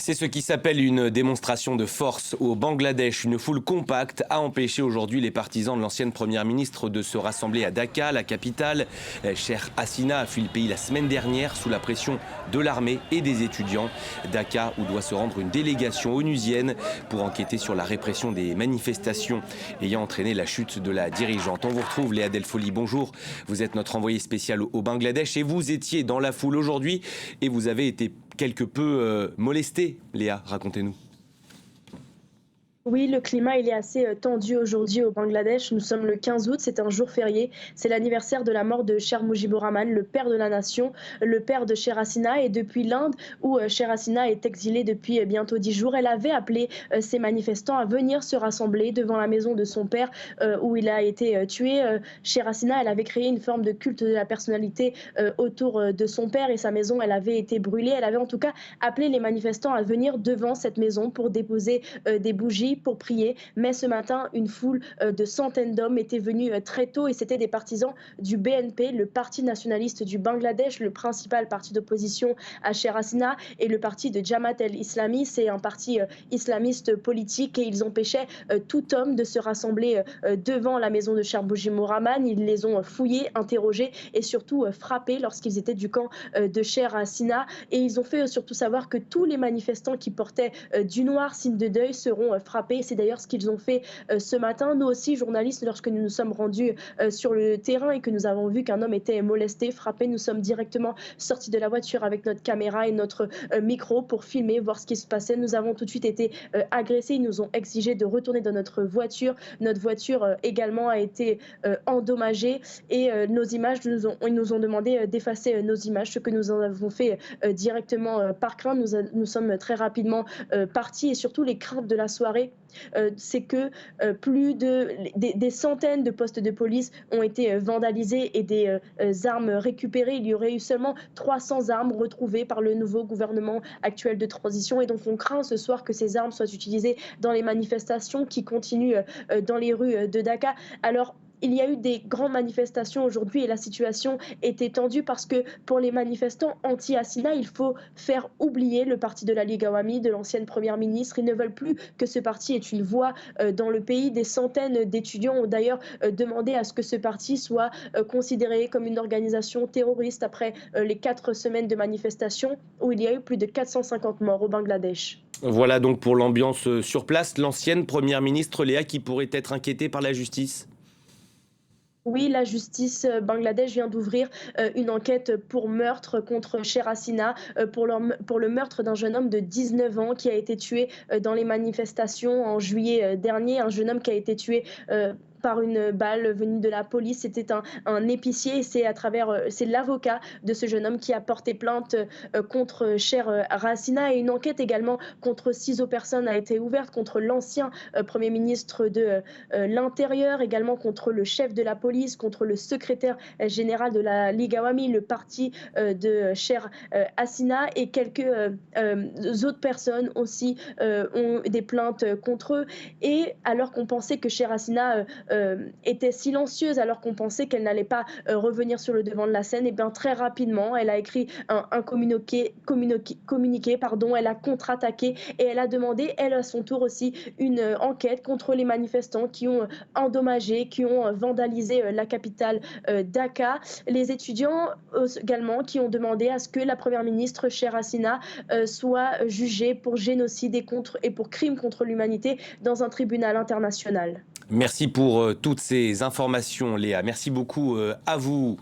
C'est ce qui s'appelle une démonstration de force au Bangladesh. Une foule compacte a empêché aujourd'hui les partisans de l'ancienne première ministre de se rassembler à Dhaka, la capitale. Sheikh Hasina a fui le pays la semaine dernière sous la pression de l'armée et des étudiants. Dhaka, où doit se rendre une délégation onusienne pour enquêter sur la répression des manifestations ayant entraîné la chute de la dirigeante. On vous retrouve, Léa Delfoli, bonjour. Vous êtes notre envoyée spéciale au Bangladesh et vous étiez dans la foule aujourd'hui et vous avez été quelque peu molesté. Léa, racontez-nous. Oui, le climat il est assez tendu aujourd'hui au Bangladesh. Nous sommes le 15 août, c'est un jour férié. C'est l'anniversaire de la mort de Cheikh Mujibur Rahman, le père de la nation, le père de Sheikh Hasina. Et depuis l'Inde, où Sheikh Hasina est exilée depuis bientôt 10 jours, elle avait appelé ses manifestants à venir se rassembler devant la maison de son père où il a été tué. Sheikh Hasina, elle avait créé une forme de culte de la personnalité autour de son père et sa maison, elle avait été brûlée. Elle avait en tout cas appelé les manifestants à venir devant cette maison pour déposer des bougies, pour prier. Mais ce matin, une foule de centaines d'hommes était venue très tôt et c'était des partisans du BNP, le parti nationaliste du Bangladesh, le principal parti d'opposition à Sheikh Hasina, et le parti de Jamaat el-Islami, c'est un parti islamiste politique, et ils empêchaient tout homme de se rassembler devant la maison de Cheikh Mujibur Rahman. Ils les ont fouillés, interrogés et surtout frappés lorsqu'ils étaient du camp de Sheikh Hasina, et ils ont fait surtout savoir que tous les manifestants qui portaient du noir, signe de deuil, seront frappés. C'est d'ailleurs ce qu'ils ont fait ce matin. Nous aussi, journalistes, lorsque nous nous sommes rendus sur le terrain et que nous avons vu qu'un homme était molesté, frappé, nous sommes directement sortis de la voiture avec notre caméra et notre micro pour filmer, voir ce qui se passait. Nous avons tout de suite été agressés. Ils nous ont exigé de retourner dans notre voiture. Notre voiture également a été endommagée et nos images, ils nous ont demandé d'effacer nos images, ce que nous en avons fait directement par crainte. Nous sommes très rapidement partis, et surtout les craintes de la soirée, c'est que des centaines de postes de police ont été vandalisés et des armes récupérées. Il y aurait eu seulement 300 armes retrouvées par le nouveau gouvernement actuel de transition, et donc on craint ce soir que ces armes soient utilisées dans les manifestations qui continuent dans les rues de Dhaka. Alors, il y a eu des grandes manifestations aujourd'hui et la situation était tendue parce que pour les manifestants anti-Hasina, il faut faire oublier le parti de la Ligue Awami, de l'ancienne première ministre. Ils ne veulent plus que ce parti ait une voix dans le pays. Des centaines d'étudiants ont d'ailleurs demandé à ce que ce parti soit considéré comme une organisation terroriste après les 4 semaines de manifestations où il y a eu plus de 450 morts au Bangladesh. Voilà donc pour l'ambiance sur place. L'ancienne première ministre, Léa, qui pourrait être inquiétée par la justice. Oui, la justice Bangladesh vient d'ouvrir une enquête pour meurtre contre Sheikh Hasina, pour le meurtre d'un jeune homme de 19 ans qui a été tué dans les manifestations en juillet dernier. Un jeune homme qui a été tué par une balle venue de la police. C'était un épicier, et c'est l'avocat de ce jeune homme qui a porté plainte contre Sheikh Hasina, et une enquête également contre 6 autres personnes a été ouverte, contre l'ancien Premier ministre de l'Intérieur, également contre le chef de la police, contre le secrétaire général de la Ligue Awami, le parti de Sheikh Hasina, et quelques autres personnes aussi ont des plaintes contre eux. Et alors qu'on pensait que Sheikh Hasina était silencieuse, alors qu'on pensait qu'elle n'allait pas revenir sur le devant de la scène, et bien très rapidement, elle a écrit un communiqué, elle a contre-attaqué et elle a demandé, elle à son tour aussi, une enquête contre les manifestants qui ont endommagé, qui ont vandalisé la capitale Dhaka. Les étudiants également qui ont demandé à ce que la première ministre Sheikh Hasina soit jugée pour génocide et pour crimes contre l'humanité dans un tribunal international. Merci pour toutes ces informations, Léa. Merci beaucoup à vous.